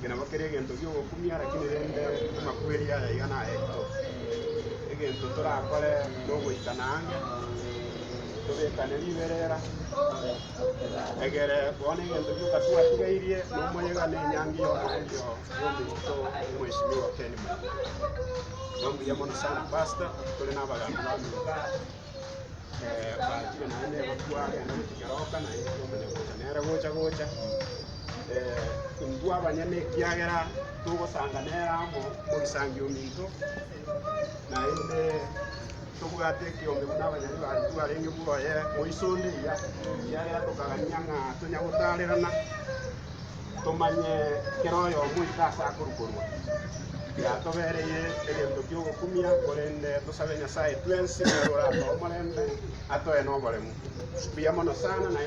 Gina bakere gento gyo kumya lakini rende makweli ya igana ekto egento turakore no gwitananga tubekane liberera egere bone gento gyo katwa tigairie no moyega ne nyangi yo yondi to mheshimiwa Ken Maina nombi ya mona sana pasta tole na baganda bakire na ende bakwa na kikaroka na iyo mene kutanera gocha indua banyane kiagera tugosanganera mo mugisangio minto na ende tugate kiombe muna banyane bari tuarenge buoye moisonde ya tukaganyanga tunyagutarerana tumanye kiroyo muitasa kurukurwa ya tobereye egento kyo kumia korende tusabe nyasaye twensi merora to morende atoe no boremu biya mono sana na